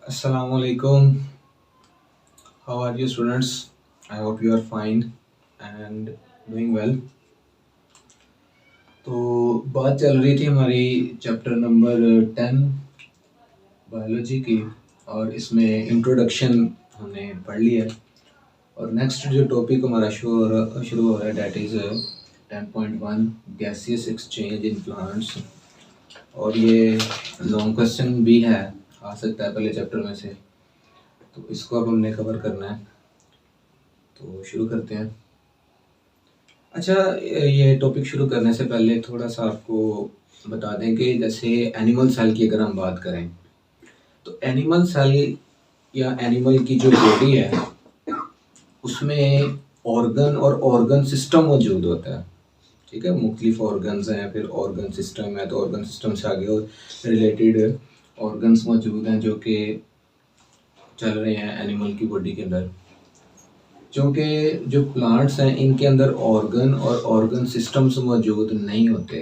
Assalamualaikum. How are you, students? I hope you are fine and doing well. तो बात चल रही थी हमारी चैप्टर नंबर 10 बायोलॉजी की, और इसमें इंट्रोडक्शन हमने पढ़ लिया है। और नेक्स्ट जो टॉपिक हमारा शुरू हो रहा है that is 10.1 gaseous exchange in plants. और ये लॉन्ग क्वेश्चन भी है, आ सकता है पहले चैप्टर में से, तो इसको अब हमने कवर करना है। तो शुरू करते हैं। अच्छा, ये टॉपिक शुरू करने से पहले थोड़ा सा आपको बता दें कि जैसे एनिमल सेल की अगर हम बात करें, तो एनिमल सेल या एनिमल की जो बॉडी है उसमें ऑर्गन और ऑर्गन सिस्टम मौजूद होता है। ठीक है, मुख्तलिफ ऑर्गन्स हैं, फिर ऑर्गन सिस्टम है, तो ऑर्गन सिस्टम से आगे और रिलेटेड ऑर्गन्स मौजूद हैं जो कि चल रहे हैं एनिमल की बॉडी के अंदर। क्योंकि जो प्लांट्स हैं इनके अंदर ऑर्गन और ऑर्गन सिस्टम्स मौजूद नहीं होते,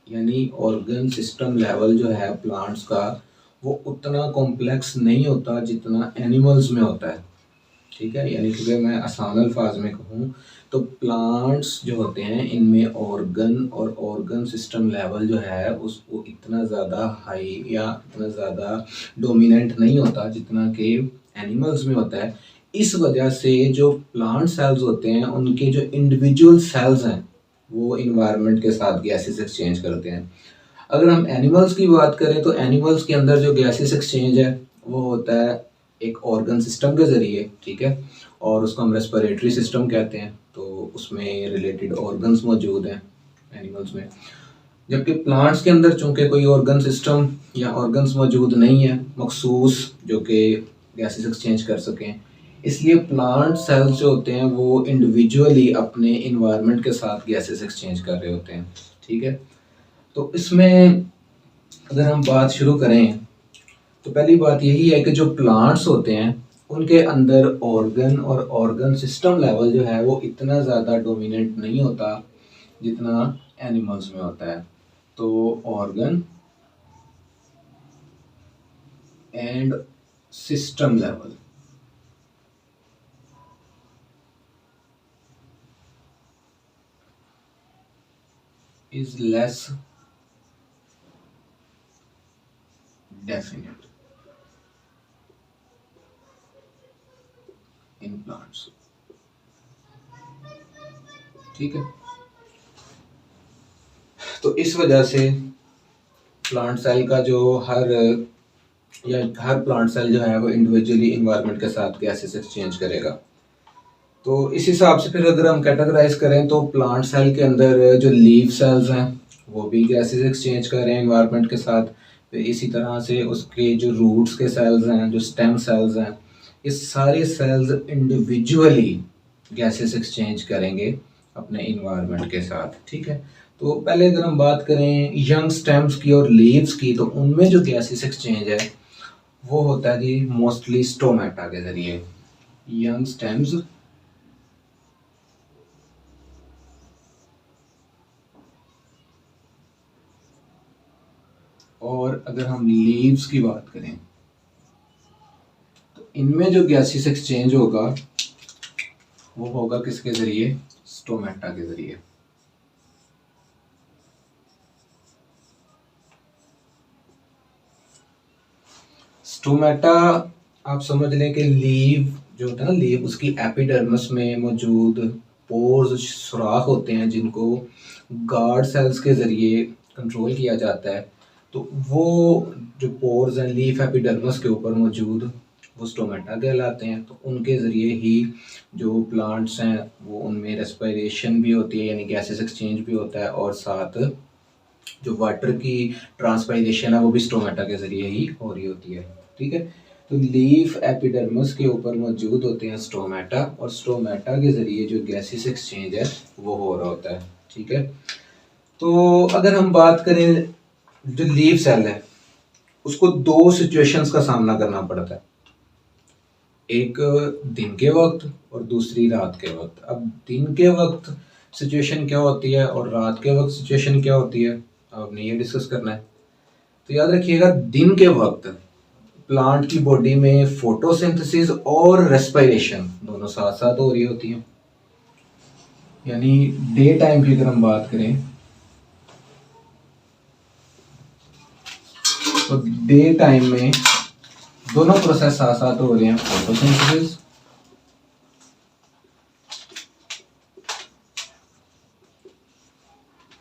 यानी ऑर्गन सिस्टम लेवल जो है प्लांट्स का वो उतना कॉम्प्लेक्स नहीं होता जितना एनिमल्स में होता है। ठीक है, यानी कि मैं आसान अल्फाज में कहूँ तो प्लांट्स जो होते हैं इनमें ऑर्गन और ऑर्गन सिस्टम लेवल जो है उसको इतना ज़्यादा हाई या इतना ज़्यादा डोमिनेंट नहीं होता जितना कि एनिमल्स में होता है। इस वजह से जो प्लांट सेल्स होते हैं उनके जो इंडिविजुअल सेल्स हैं वो इन्वायरमेंट के साथ गैसेस एक्सचेंज करते हैं। अगर हम एनिमल्स की बात करें तो एनिमल्स के अंदर जो गैसेस एक्सचेंज है वो होता है एक ऑर्गन सिस्टम के ज़रिए। ठीक है, और उसको हम रेस्पिरेटरी सिस्टम कहते हैं, तो उसमें रिलेटेड ऑर्गन्स मौजूद हैं एनिमल्स में। जबकि प्लांट्स के अंदर चूंकि कोई ऑर्गन सिस्टम या ऑर्गन्स मौजूद नहीं है मखसूस जो कि गैसेस एक्सचेंज कर सकें, इसलिए प्लांट सेल्स जो होते हैं वो इंडिविजुअली अपने इन्वायरमेंट के साथ गैसेस एक्सचेंज कर रहे होते हैं। ठीक है, तो इसमें अगर हम बात शुरू करें तो पहली बात यही है कि जो प्लांट्स होते हैं उनके अंदर ऑर्गन और ऑर्गन सिस्टम लेवल जो है वो इतना ज़्यादा डोमिनेंट नहीं होता जितना एनिमल्स में होता है। तो organ and system level is less definite in plants। ठीक है, तो इस वजह से प्लांट सेल का जो हर प्लांट सेल जो है वो इंडिविजुअली इन्वायरमेंट के साथ गैसेस एक्सचेंज करेगा। तो इस हिसाब से फिर अगर हम कैटेगराइज करें तो प्लांट सेल के अंदर जो लीफ सेल्स हैं वो भी गैसेस एक्सचेंज कर रहे हैं इन्वायरमेंट के साथ। फिर इसी तरह से उसके जो रूट्स के सेल्स हैं, जो स्टेम सेल्स हैं, ये सारे सेल्स इंडिविजुअली गैसेस एक्सचेंज करेंगे अपने इन्वायरमेंट के साथ। ठीक है, तो पहले अगर हम बात करें यंग स्टेम्स की और लीव्स की, तो उनमें जो गैसेस एक्सचेंज है वो होता है जी मोस्टली स्टोमेटा के जरिए। यंग स्टेम्स और अगर हम लीव्स की बात करें तो इनमें जो गैसेस एक्सचेंज होगा वो होगा किसके जरिए? स्टोमेटा के जरिए। स्टोमेटा आप समझ लें कि लीव जो होता है ना, लीव उसकी एपिडर्मिस में मौजूद पोर्स, सुराख होते हैं जिनको गार्ड सेल्स के जरिए कंट्रोल किया जाता है। तो वो जो पोर्स हैं लीफ एपिडर्मिस के ऊपर मौजूद वो स्टोमेटा कहलाते हैं। तो उनके ज़रिए ही जो प्लांट्स हैं वो उनमें रेस्पिरेशन भी होती है, यानी गैसेस एक्सचेंज भी होता है, और साथ जो वाटर की ट्रांसपायरेशन है वो भी स्टोमेटा के ज़रिए ही हो रही होती है। ठीक है, तो लीफ एपिडर्मिस के ऊपर मौजूद होते हैं स्टोमेटा, और स्टोमेटा के ज़रिए जो गैसेस एक्सचेंज है वो हो रहा होता है। ठीक है, तो अगर हम बात करें जो लीफ सेल है उसको दो सिचुएशंस का सामना करना पड़ता है, एक दिन के वक्त और दूसरी रात के वक्त। अब दिन के वक्त सिचुएशन क्या होती है और रात के वक्त सिचुएशन क्या होती है, आपने ये डिस्कस करना है। तो याद रखिएगा दिन के वक्त प्लांट की बॉडी में फोटोसिंथेसिस और रेस्पिरेशन दोनों साथ साथ हो रही होती हैं। यानी डे टाइम की अगर हम बात करें तो डे टाइम में दोनों प्रोसेस साथ साथ हो रहे हैं, फोटोसिंथेसिस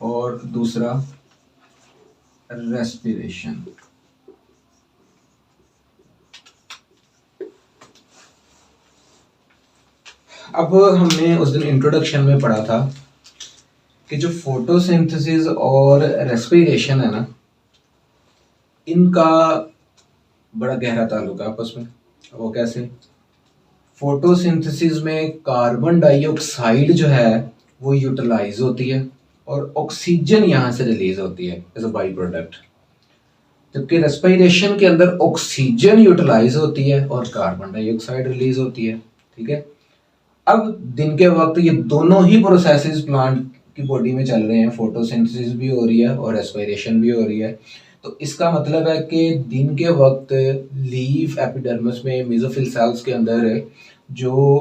और दूसरा रेस्पिरेशन। अब हमने उस दिन इंट्रोडक्शन में पढ़ा था कि जो फोटोसिंथेसिस और रेस्पिरेशन है ना, इनका बड़ा गहरा ताल्लुक है आपस में। वो कैसे? फोटोसिंथेसिस में कार्बन डाइऑक्साइड जो है वो यूटिलाइज होती है और ऑक्सीजन यहाँ से रिलीज होती है एज अ बाई प्रोडक्ट, जबकि रेस्पिरेशन के अंदर ऑक्सीजन यूटिलाइज होती है और कार्बन डाइऑक्साइड रिलीज होती है। ठीक है, अब दिन के वक्त ये दोनों ही प्रोसेसेस प्लांट की बॉडी में चल रहे हैं, फोटोसिंथेसिस भी हो रही है और रेस्पिरेशन भी हो रही है। तो इसका मतलब है कि दिन के वक्त लीफ एपिडर्मिस में मेसोफिल सेल्स के अंदर जो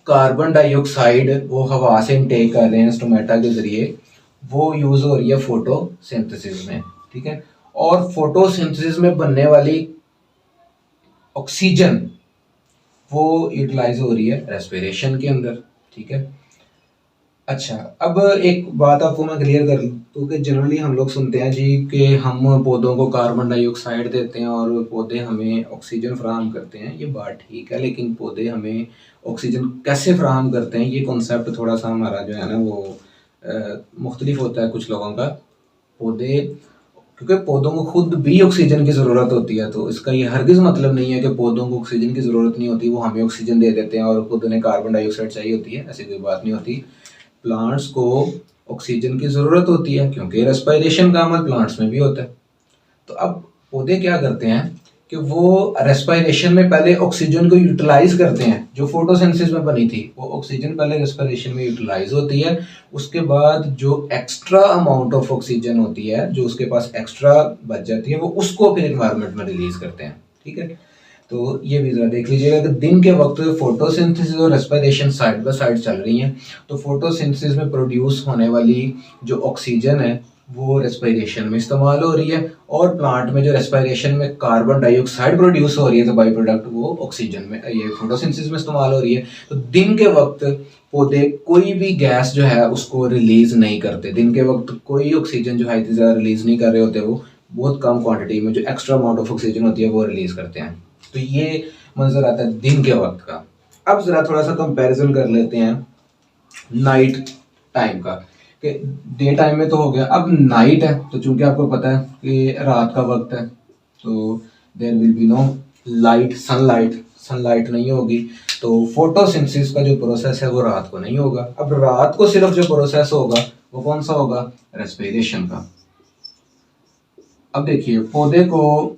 कार्बन डाइऑक्साइड वो हवा से इनटेक कर रहे हैं स्टोमेटा के जरिए, वो यूज हो रही है फोटोसिंथेसिस में। ठीक है, और फोटोसिंथेसिस में बनने वाली ऑक्सीजन वो यूटिलाइज हो रही है रेस्पिरेशन के अंदर। ठीक है, अच्छा, अब एक बात आपको मैं क्लियर कर दूं कि जनरली हम लोग सुनते हैं जी कि हम पौधों को कार्बन डाइऑक्साइड देते हैं और पौधे हमें ऑक्सीजन फराहम करते हैं। ये बात ठीक है, लेकिन पौधे हमें ऑक्सीजन कैसे फराहम करते हैं, ये कॉन्सेप्ट थोड़ा सा हमारा जो है ना वो मुख्तलिफ होता है कुछ लोगों का। पौधे, क्योंकि पौधों को खुद भी ऑक्सीजन की ज़रूरत होती है, तो इसका ये हरगिज़ मतलब नहीं है कि पौधों को ऑक्सीजन की ज़रूरत नहीं होती, वो हमें ऑक्सीजन दे देते हैं और खुद उन्हें कार्बन डाइऑक्साइड चाहिए होती है। ऐसी कोई बात नहीं होती। प्लांट्स को ऑक्सीजन की ज़रूरत होती है क्योंकि रेस्पिरेशन का अमल प्लांट्स में भी होता है। तो अब पौधे क्या करते हैं कि वो रेस्पिरेशन में पहले ऑक्सीजन को यूटिलाइज करते हैं, जो फोटोसिंथेसिस में बनी थी वो ऑक्सीजन पहले रेस्पिरेशन में यूटिलाइज होती है। उसके बाद जो एक्स्ट्रा अमाउंट ऑफ ऑक्सीजन होती है, जो उसके पास एक्स्ट्रा बच जाती है, वो उसको फिर एनवायरनमेंट में रिलीज करते हैं। ठीक है, तो ये भी जरा देख लीजिएगा कि दिन के वक्त फोटोसिंथेसिस और रेस्पिरेशन साइड बाय साइड चल रही हैं। तो फोटोसिंथेसिस में प्रोड्यूस होने वाली जो ऑक्सीजन है वो रेस्पिरेशन में इस्तेमाल हो रही है, और प्लांट में जो रेस्पिरेशन में कार्बन डाइऑक्साइड प्रोड्यूस हो रही है तो बाई प्रोडक्ट वो ऑक्सीजन में, ये फोटोसिंथेसिस में इस्तेमाल हो रही है। तो दिन के वक्त पौधे कोई भी गैस जो है उसको रिलीज नहीं करते। दिन के वक्त कोई ऑक्सीजन जो है इतनी ज़्यादा रिलीज नहीं कर रहे होते, वो बहुत कम क्वांटिटी में जो एक्स्ट्रा अमाउंट ऑफ ऑक्सीजन होती है वो रिलीज करते हैं। तो ये मंजर आता है दिन के वक्त का। अब जरा थोड़ा सा कंपैरिजन कर लेते हैं नाइट टाइम का, कि डे टाइम में तो हो गया, अब नाइट है तो चूंकि आपको पता है कि रात का वक्त है तो there will be no light, sunlight नहीं होगी, तो फोटोसिंथेसिस का जो प्रोसेस है वो रात को नहीं होगा। अब रात को सिर्फ जो प्रोसेस होगा वो कौन सा होगा? रेस्पिरेशन का। अब देखिए, पौधे को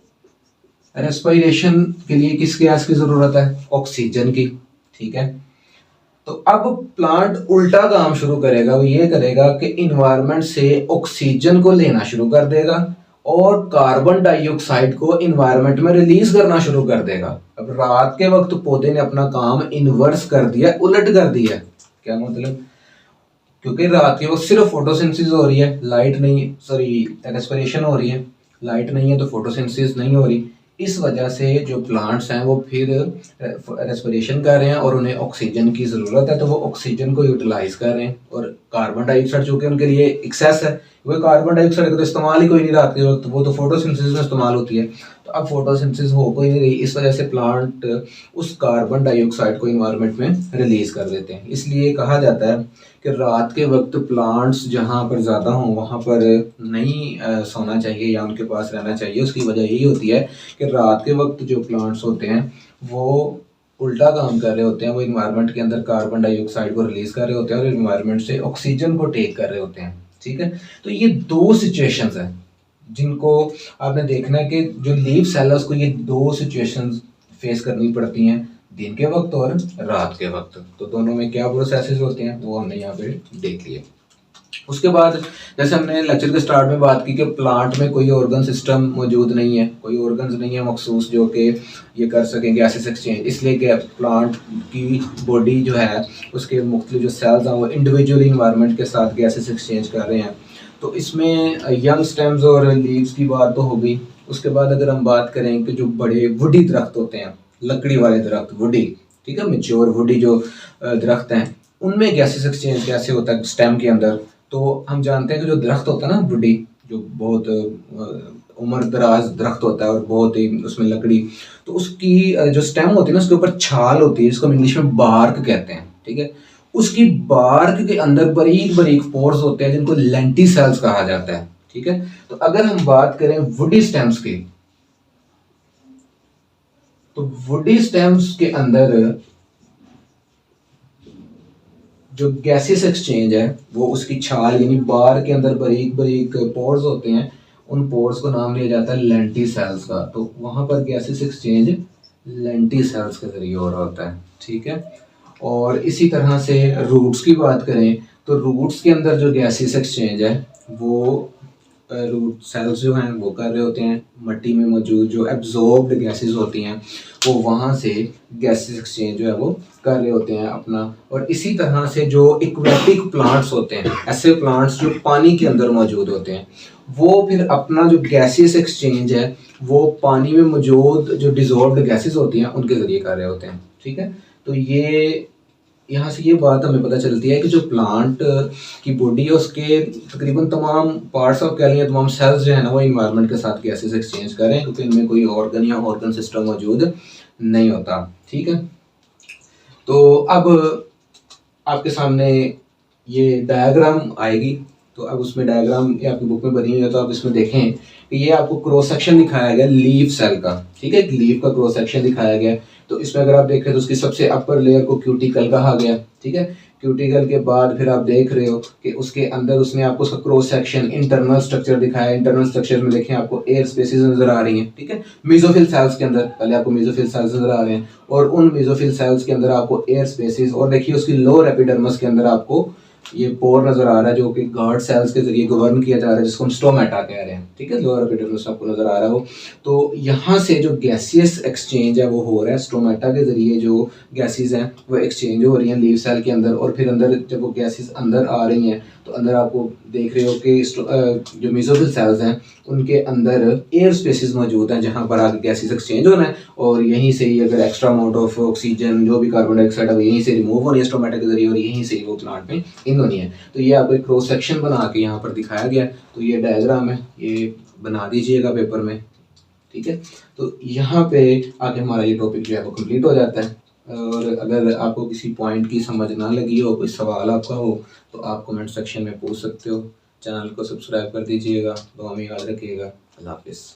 रेस्पिरेशन के लिए किस गैस की जरूरत है? ऑक्सीजन की। ठीक है, तो अब प्लांट उल्टा काम शुरू करेगा, वो ये करेगा कि इन्वायरमेंट से ऑक्सीजन को लेना शुरू कर देगा और कार्बन डाइऑक्साइड को इन्वायरमेंट में रिलीज करना शुरू कर देगा। अब रात के वक्त पौधे ने अपना काम इन्वर्स कर दिया, उलट कर दिया। क्या मतलब? क्योंकि रात के वक्त सिर्फ फोटोसिंथेसिस हो रही है, लाइट नहीं, सॉरी रेस्पिरेशन हो रही है, लाइट नहीं है तो फोटोसिंथेसिस नहीं हो रही। इस वजह से जो प्लांट्स हैं वो फिर रेस्पिरेशन कर रहे हैं और उन्हें ऑक्सीजन की ज़रूरत है, तो वो ऑक्सीजन को यूटिलाइज कर रहे हैं। और कार्बन डाइऑक्साइड जो कि उनके लिए एक्सेस है, वो कार्बन डाइऑक्साइड का तो इस्तेमाल ही कोई नहीं रात के वक्त, वो तो फोटोसिंथेसिस में इस्तेमाल होती है। तो अब फोटोसिंथेसिस हो कोई नहीं रही, इस वजह से प्लांट उस कार्बन डाइऑक्साइड को इन्वायरमेंट में रिलीज कर देते हैं। इसलिए कहा जाता है कि रात के वक्त प्लांट्स जहाँ पर ज़्यादा हों वहाँ पर नहीं सोना चाहिए या उनके पास रहना चाहिए। उसकी वजह यही होती है कि रात के वक्त जो प्लांट्स होते हैं वो उल्टा काम कर रहे होते हैं, वो इन्वायरमेंट के अंदर कार्बन डाइऑक्साइड को रिलीज कर रहे होते हैं और इन्वायरमेंट से ऑक्सीजन को टेक कर रहे होते हैं। ठीक है, तो ये दो सिचुएशंस हैं जिनको आपने देखना है कि जो लीफ सेलर्स को ये दो सिचुएशंस फेस करनी पड़ती हैं, दिन के वक्त और रात के वक्त। तो दोनों में क्या प्रोसेसेस होते हैं वो हमने यहाँ पे देख लिए। उसके बाद जैसे हमने लेक्चर के स्टार्ट में बात की कि प्लांट में कोई ऑर्गन सिस्टम मौजूद नहीं है, कोई ऑर्गन्स नहीं है मखसूस जो कि ये कर सकें गैसेस एक्सचेंज, इसलिए प्लांट की बॉडी जो है उसके मुख्तलिफ जो सेल्स हैं वो इंडिविजुअली इन्वायरमेंट के साथ गैसेस एक्सचेंज कर रहे हैं। तो इसमें यंग स्टेम्स और लीव्स की बात तो हो गई। उसके बाद अगर हम बात करें कि जो बड़े वुडी दरख्त होते हैं, लकड़ी वाले दरख्त वुडी, ठीक है, मेच्योर वुडी जो दरख्त हैं, उनमें गैसेस एक्सचेंज कैसे होता है स्टेम के अंदर। तो हम जानते हैं कि जो दरख्त होता है ना वुडी, जो बहुत उम्र दराज दरख्त होता है और बहुत ही उसमें लकड़ी, तो उसकी जो स्टेम होती है ना उसके ऊपर छाल होती है जिसको हम इंग्लिश में बार्क कहते हैं, ठीक है। उसकी बार्क के अंदर बारीक बारीक पोर्स होते हैं जिनको लेंटिसेल्स कहा जाता है, ठीक है। तो अगर हम बात करें वुडी स्टेम्स की, तो वुडी स्टेम्स के अंदर जो गैसेस एक्सचेंज है वो उसकी छाल यानी बार के अंदर बारीक बारीक पोर्स होते हैं, उन पोर्स को नाम लिया जाता है लेंटिसेल्स का। तो वहां पर गैसेस एक्सचेंज लेंटिसेल्स के जरिए हो रहा होता है, ठीक है। और इसी तरह से रूट्स की बात करें तो रूट्स के अंदर जो गैसेस एक्सचेंज है वो रूट सेल्स जो हैं वो कर रहे होते हैं। मिट्टी में मौजूद जो एब्जॉर्ब्ड गैसेस होती हैं वो वहाँ से गैसेस एक्सचेंज जो है वो कर रहे होते हैं अपना। और इसी तरह से जो एक्वेटिक प्लांट्स होते हैं, ऐसे प्लांट्स जो पानी के अंदर मौजूद होते हैं, वो फिर अपना जो गैसेस एक्सचेंज है वो पानी में मौजूद जो डिजॉल्व्ड गैसेस होती हैं उनके ज़रिए कर रहे होते हैं, ठीक है। तो ये यहाँ से ये बात हमें पता चलती है कि जो प्लांट की बॉडी है उसके तकरीबन तमाम पार्ट्स ऑफ कह लें, तमाम सेल्स जो है ना वो इन्वायरमेंट के साथ गैसेस एक्सचेंज करें क्योंकि इनमें कोई ऑर्गन या ऑर्गन सिस्टम मौजूद नहीं होता, ठीक है। तो अब आपके सामने ये डायग्राम आएगी, तो अब उसमें डायग्राम ये आपकी बुक में बनी हुई है, तो आप इसमें देखें कि ये आपको क्रॉस सेक्शन दिखाया गया लीफ सेल का, ठीक है, एक लीफ का क्रॉस सेक्शन दिखाया गया। तो इसमें अगर आप देखें तो उसकी सबसे अपर लेयर को क्यूटिकल कहा गया, ठीक है। क्यूटिकल के बाद फिर आप देख रहे हो कि उसके अंदर उसने आपको उसका क्रॉस सेक्शन इंटरनल स्ट्रक्चर दिखाया। इंटरनल स्ट्रक्चर में देखें आपको एयर स्पेसेस नजर आ रही हैं, ठीक है। मेसोफिल सेल्स के अंदर पहले आपको मेसोफिल सेल्स नजर आ रहे हैं और उन मेसोफिल सेल्स के अंदर आपको एयर स्पेसेस, और देखिए उसकी लोअर एपिडर्मिस के अंदर आपको ये पोर नजर आ रहा है जो कि गार्ड सेल्स के जरिए गवर्न किया जा रहा है, जिसको हम स्टोमेटा कह रहे हैं, ठीक है। लोअर एपिडर्मिस आपको नजर आ रहा हो। तो यहाँ से जो गैसियस एक्सचेंज है वो हो रहा है स्टोमेटा के जरिए, जो गैसेस हैं वो एक्सचेंज हो रही हैं लीफ सेल के अंदर। और फिर अंदर जब वो गैसेस अंदर आ रही हैं तो अंदर आपको देख रहे हो कि जो मेसोफिल सेल्स हैं उनके अंदर एयर स्पेसेस मौजूद हैं जहाँ पर आगे गैसेस एक्सचेंज होना है, और यहीं से ही अगर एक्स्ट्रा अमाउंट ऑफ ऑक्सीजन जो भी कार्बन डाइऑक्साइड है वो यहीं से रिमूव होनी है स्टोमेटा के जरिए, और यहीं से ही वो प्लांट में इन होनी है। तो ये आपको एक क्रॉस सेक्शन बना के यहाँ पर दिखाया गया है। तो ये डायग्राम है, ये बना दीजिएगा पेपर में, ठीक है। तो यहाँ पे आके हमारा ये टॉपिक जो है वो कंप्लीट हो जाता है। और अगर आपको किसी पॉइंट की समझ ना लगी हो, कोई सवाल आपका हो, तो आप कमेंट सेक्शन में पूछ सकते हो। चैनल को सब्सक्राइब कर दीजिएगा। दुआ में याद रखिएगा। अल्लाह हाफिज़।